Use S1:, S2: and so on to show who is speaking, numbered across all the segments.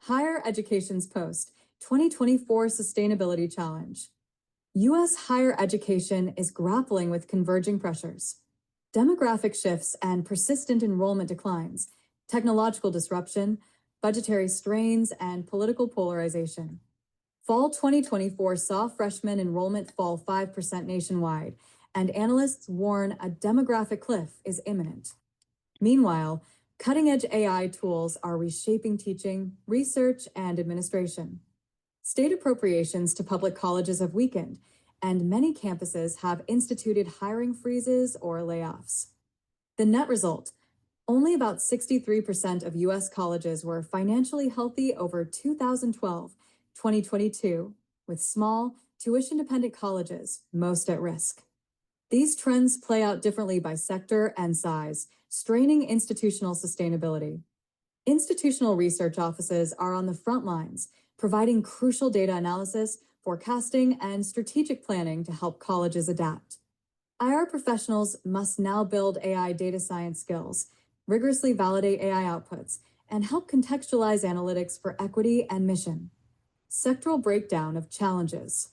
S1: Higher Education's Post 2024 Sustainability Challenge. U.S. higher education is grappling with converging pressures. Demographic shifts and persistent enrollment declines, technological disruption, budgetary strains, and political polarization. Fall 2024 saw freshman enrollment fall 5% nationwide, and analysts warn a demographic cliff is imminent. Meanwhile, cutting-edge AI tools are reshaping teaching, research, and administration. State appropriations to public colleges have weakened, and many campuses have instituted hiring freezes or layoffs. The net result: only about 63% of U.S. colleges were financially healthy over 2012-2022, with small, tuition-dependent colleges most at risk. These trends play out differently by sector and size, straining institutional sustainability. Institutional research offices are on the front lines, providing crucial data analysis, forecasting, and strategic planning to help colleges adapt. IR professionals must now build AI data science skills, rigorously validate AI outputs, and help contextualize analytics for equity and mission. Sectoral breakdown of challenges.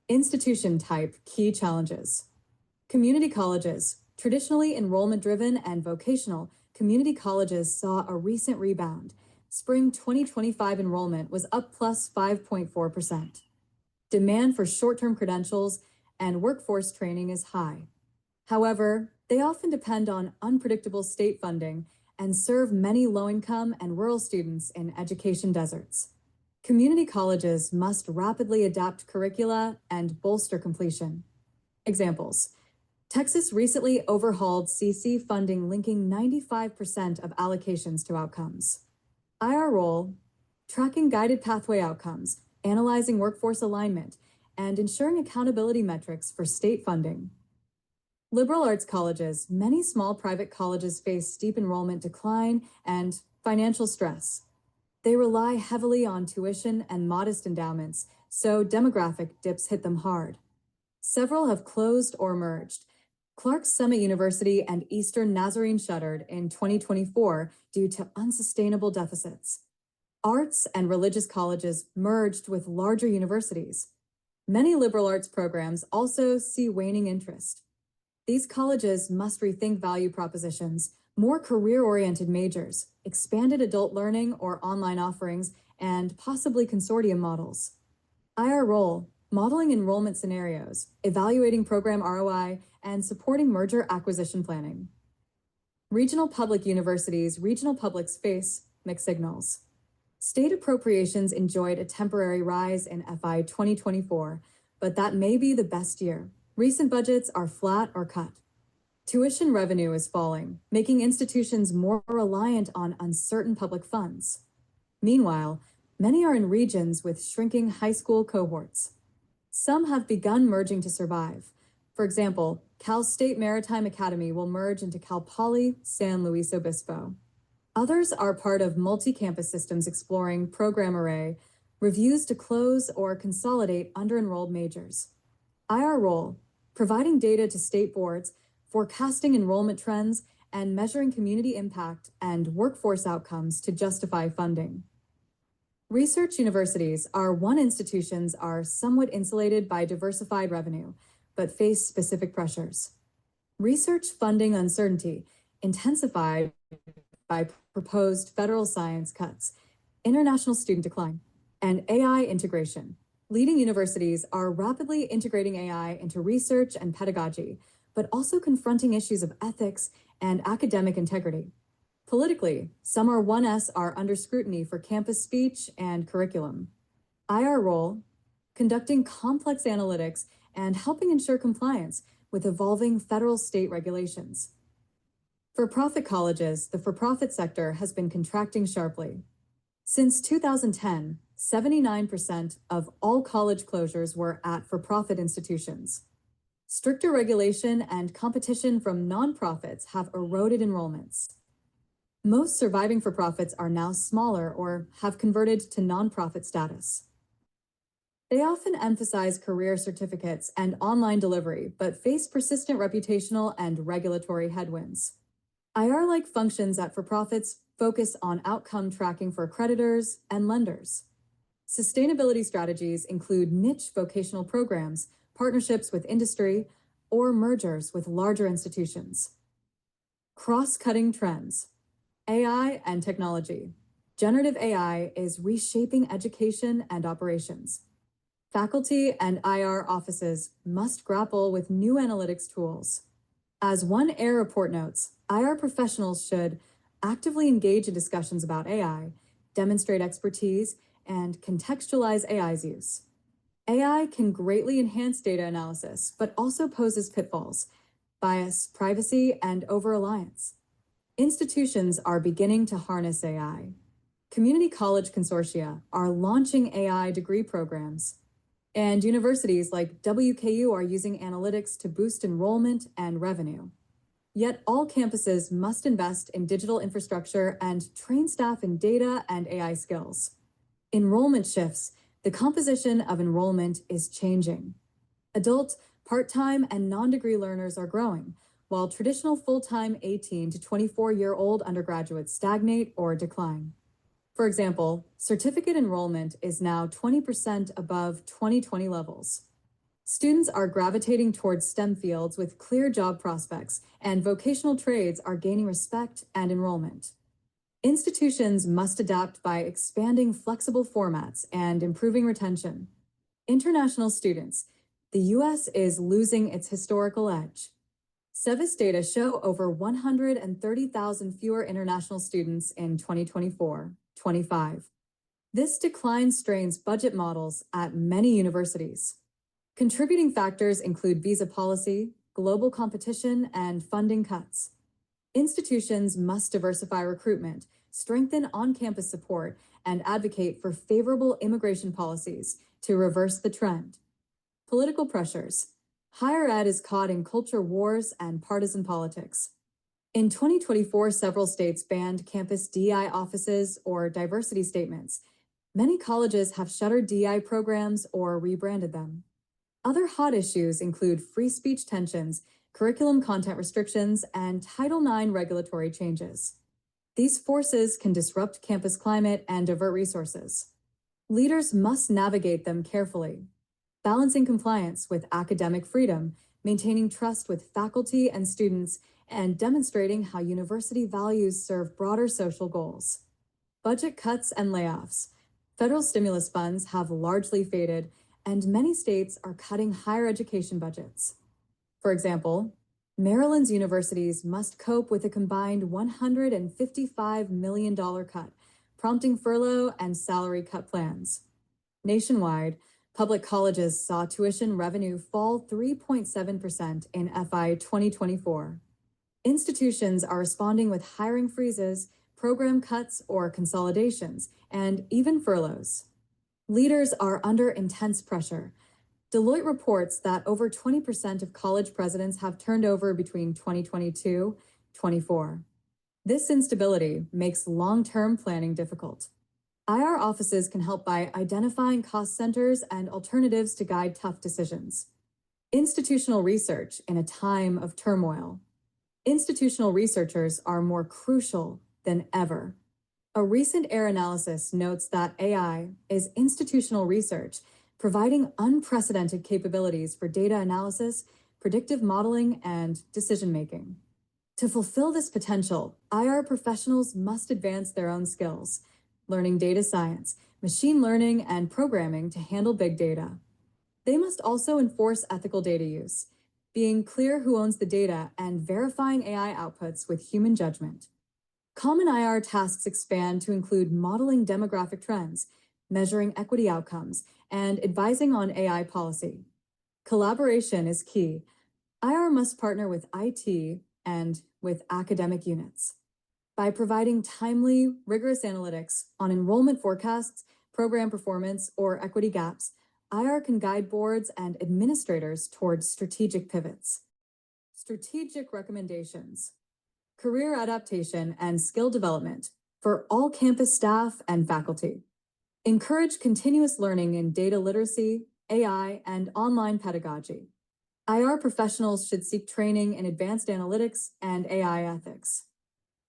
S1: Institution type key challenges. Community colleges, traditionally enrollment-driven and vocational, community colleges saw a recent rebound. Spring 2025 enrollment was up plus 5.4%. Demand for short-term credentials and workforce training is high. However, they often depend on unpredictable state funding and serve many low-income and rural students in education deserts. Community colleges must rapidly adapt curricula and bolster completion. Examples: Texas recently overhauled CC funding, linking 95% of allocations to outcomes. IR role: tracking guided pathway outcomes, analyzing workforce alignment, and ensuring accountability metrics for state funding. Liberal arts colleges: many small private colleges face steep enrollment decline and financial stress. They rely heavily on tuition and modest endowments, so demographic dips hit them hard. Several have closed or merged. Clark Summit University and Eastern Nazarene shuttered in 2024 due to unsustainable deficits. Arts and religious colleges merged with larger universities. Many liberal arts programs also see waning interest. These colleges must rethink value propositions, more career-oriented majors, expanded adult learning or online offerings, and possibly consortium models. IR role: modeling enrollment scenarios, evaluating program ROI, and supporting merger acquisition planning. Regional public universities: regional publics face mixed signals. State appropriations enjoyed a temporary rise in FY 2024, but that may be the best year. Recent budgets are flat or cut. Tuition revenue is falling, making institutions more reliant on uncertain public funds. Meanwhile, many are in regions with shrinking high school cohorts. Some have begun merging to survive. For example, Cal State Maritime Academy will merge into Cal Poly San Luis Obispo. Others are part of multi-campus systems exploring program array, reviews to close or consolidate under-enrolled majors. IR role: providing data to state boards, forecasting enrollment trends, and measuring community impact and workforce outcomes to justify funding. Research universities: institutions are somewhat insulated by diversified revenue, but face specific pressures. Research funding uncertainty, intensified by proposed federal science cuts, international student decline, and AI integration. Leading universities are rapidly integrating AI into research and pedagogy, but also confronting issues of ethics and academic integrity. Politically, some R1S are under scrutiny for campus speech and curriculum. IR role: conducting complex analytics and helping ensure compliance with evolving federal-state regulations. For-profit colleges: the for-profit sector has been contracting sharply. Since 2010, 79% of all college closures were at for-profit institutions. Stricter regulation and competition from nonprofits have eroded enrollments. Most surviving for-profits are now smaller or have converted to nonprofit status. They often emphasize career certificates and online delivery, but face persistent reputational and regulatory headwinds. IR-like functions at for-profits focus on outcome tracking for accreditors and lenders. Sustainability strategies include niche vocational programs, partnerships with industry, or mergers with larger institutions. Cross-cutting trends. AI and technology. Generative AI is reshaping education and operations. Faculty and IR offices must grapple with new analytics tools. As one AIR report notes, IR professionals should actively engage in discussions about AI, demonstrate expertise, and contextualize AI's use. AI can greatly enhance data analysis, but also poses pitfalls, bias, privacy, and over-reliance. Institutions are beginning to harness AI. Community college consortia are launching AI degree programs, and universities like WKU are using analytics to boost enrollment and revenue. Yet all campuses must invest in digital infrastructure and train staff in data and AI skills. Enrollment shifts. The composition of enrollment is changing. Adult, part-time, and non-degree learners are growing, while traditional full-time 18 to 24-year-old undergraduates stagnate or decline. For example, certificate enrollment is now 20% above 2020 levels. Students are gravitating towards STEM fields with clear job prospects, and vocational trades are gaining respect and enrollment. Institutions must adapt by expanding flexible formats and improving retention. International students. The U.S. is losing its historical edge. SEVIS data show over 130,000 fewer international students in 2024-25. This decline strains budget models at many universities. Contributing factors include visa policy, global competition, and funding cuts. Institutions must diversify recruitment, strengthen on-campus support, and advocate for favorable immigration policies to reverse the trend. Political pressures. Higher ed is caught in culture wars and partisan politics. In 2024, several states banned campus DEI offices or diversity statements. Many colleges have shuttered DEI programs or rebranded them. Other hot issues include free speech tensions, curriculum content restrictions, and Title IX regulatory changes. These forces can disrupt campus climate and divert resources. Leaders must navigate them carefully, balancing compliance with academic freedom, maintaining trust with faculty and students, and demonstrating how university values serve broader social goals. Budget cuts and layoffs. Federal stimulus funds have largely faded, and many states are cutting higher education budgets. For example, Maryland's universities must cope with a combined $155 million cut, prompting furlough and salary cut plans. Nationwide, public colleges saw tuition revenue fall 3.7% in FY 2024. Institutions are responding with hiring freezes, program cuts or consolidations, and even furloughs. Leaders are under intense pressure. Deloitte reports that over 20% of college presidents have turned over between 2022-24. This instability makes long-term planning difficult. IR offices can help by identifying cost centers and alternatives to guide tough decisions. Institutional research in a time of turmoil. Institutional researchers are more crucial than ever. A recent AIR analysis notes that AI is institutional research, providing unprecedented capabilities for data analysis, predictive modeling, and decision-making. To fulfill this potential, IR professionals must advance their own skills, learning data science, machine learning, and programming to handle big data. They must also enforce ethical data use, being clear who owns the data and verifying AI outputs with human judgment. Common IR tasks expand to include modeling demographic trends, measuring equity outcomes, and advising on AI policy. Collaboration is key. IR must partner with IT and with academic units. By providing timely, rigorous analytics on enrollment forecasts, program performance, or equity gaps, IR can guide boards and administrators towards strategic pivots. Strategic recommendations. Career adaptation and skill development for all campus staff and faculty. Encourage continuous learning in data literacy, AI, and online pedagogy. IR professionals should seek training in advanced analytics and AI ethics.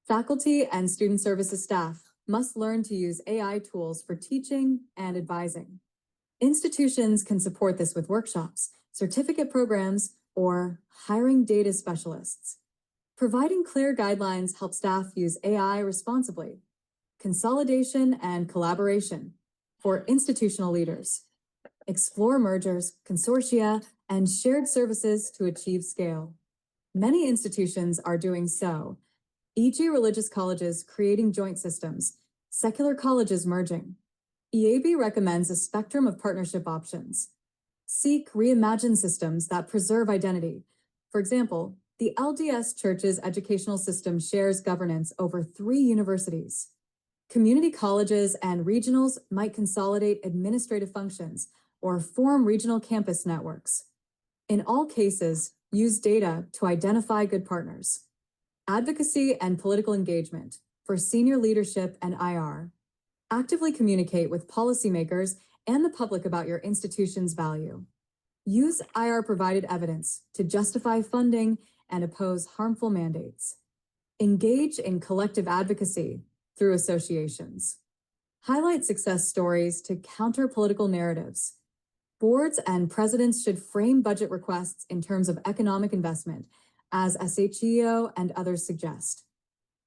S1: Faculty and student services staff must learn to use AI tools for teaching and advising. Institutions can support this with workshops, certificate programs, or hiring data specialists. Providing clear guidelines helps staff use AI responsibly. Consolidation and collaboration for institutional leaders. Explore mergers, consortia, and shared services to achieve scale. Many institutions are doing so, e.g. religious colleges creating joint systems, secular colleges merging. EAB recommends a spectrum of partnership options. Seek reimagine systems that preserve identity. For example, the LDS Church's educational system shares governance over 3 universities. Community colleges and regionals might consolidate administrative functions or form regional campus networks. In all cases, use data to identify good partners. Advocacy and political engagement for senior leadership and IR. Actively communicate with policymakers and the public about your institution's value. Use IR-provided evidence to justify funding and oppose harmful mandates. Engage in collective advocacy through associations. Highlight success stories to counter political narratives. Boards and presidents should frame budget requests in terms of economic investment, as SHEO and others suggest.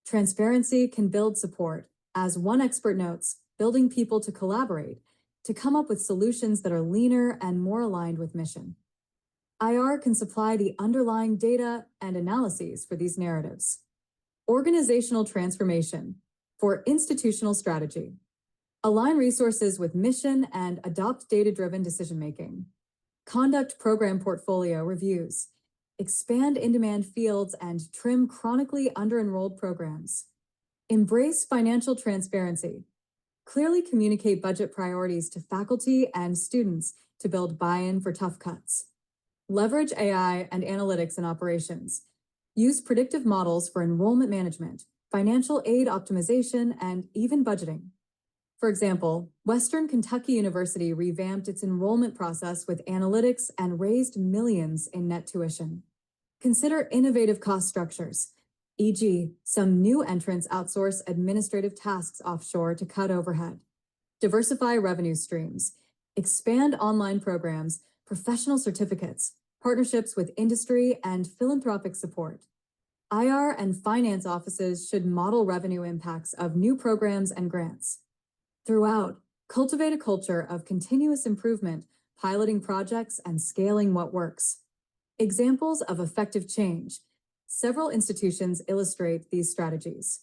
S1: Transparency can build support, as one expert notes, building people to collaborate, to come up with solutions that are leaner and more aligned with mission. IR can supply the underlying data and analyses for these narratives. Organizational transformation for institutional strategy. Align resources with mission and adopt data-driven decision-making. Conduct program portfolio reviews. Expand in-demand fields and trim chronically under-enrolled programs. Embrace financial transparency. Clearly communicate budget priorities to faculty and students to build buy-in for tough cuts. Leverage AI and analytics in operations. Use predictive models for enrollment management, financial aid optimization, and even budgeting. For example, Western Kentucky University revamped its enrollment process with analytics and raised millions in net tuition. Consider innovative cost structures, e.g., some new entrants outsource administrative tasks offshore to cut overhead. Diversify revenue streams. Expand online programs, professional certificates, partnerships with industry, and philanthropic support. IR and finance offices should model revenue impacts of new programs and grants. Throughout, cultivate a culture of continuous improvement, piloting projects and scaling what works. Examples of effective change. Several institutions illustrate these strategies.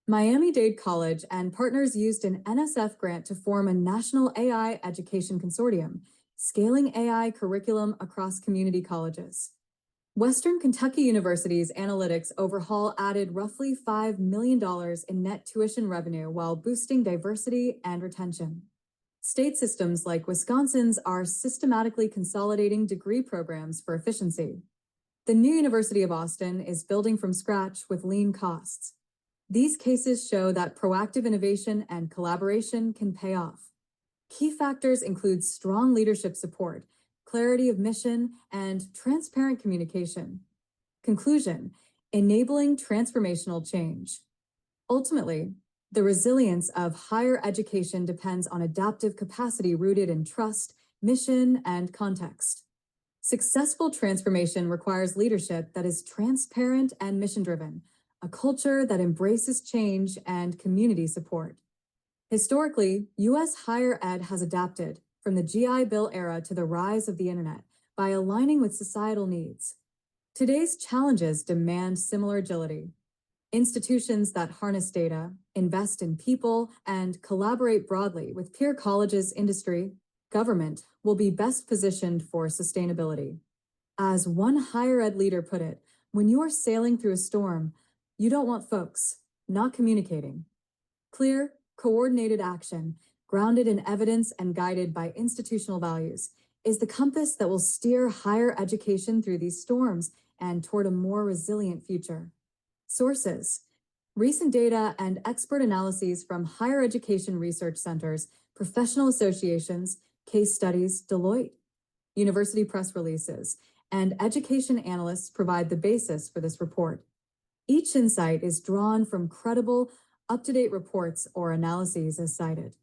S1: Miami-Dade College and partners used an NSF grant to form a national AI education consortium, scaling AI curriculum across community colleges. Western Kentucky University's analytics overhaul added roughly $5 million in net tuition revenue while boosting diversity and retention. State systems like Wisconsin's are systematically consolidating degree programs for efficiency. The new University of Austin is building from scratch with lean costs. These cases show that proactive innovation and collaboration can pay off. Key factors include strong leadership support, clarity of mission, and transparent communication. Conclusion: enabling transformational change. Ultimately, the resilience of higher education depends on adaptive capacity rooted in trust, mission, and context. Successful transformation requires leadership that is transparent and mission-driven, a culture that embraces change and community support. Historically, U.S. higher ed has adapted from the GI Bill era to the rise of the internet by aligning with societal needs. Today's challenges demand similar agility. Institutions that harness data, invest in people, and collaborate broadly with peer colleges, industry, government will be best positioned for sustainability. As one higher ed leader put it, when you are sailing through a storm, you don't want folks not communicating. Clear, coordinated action, grounded in evidence and guided by institutional values, is the compass that will steer higher education through these storms and toward a more resilient future. Sources: recent data and expert analyses from higher education research centers, professional associations, case studies, Deloitte. University press releases and education analysts provide the basis for this report. Each insight is drawn from credible, up-to-date reports or analyses as cited.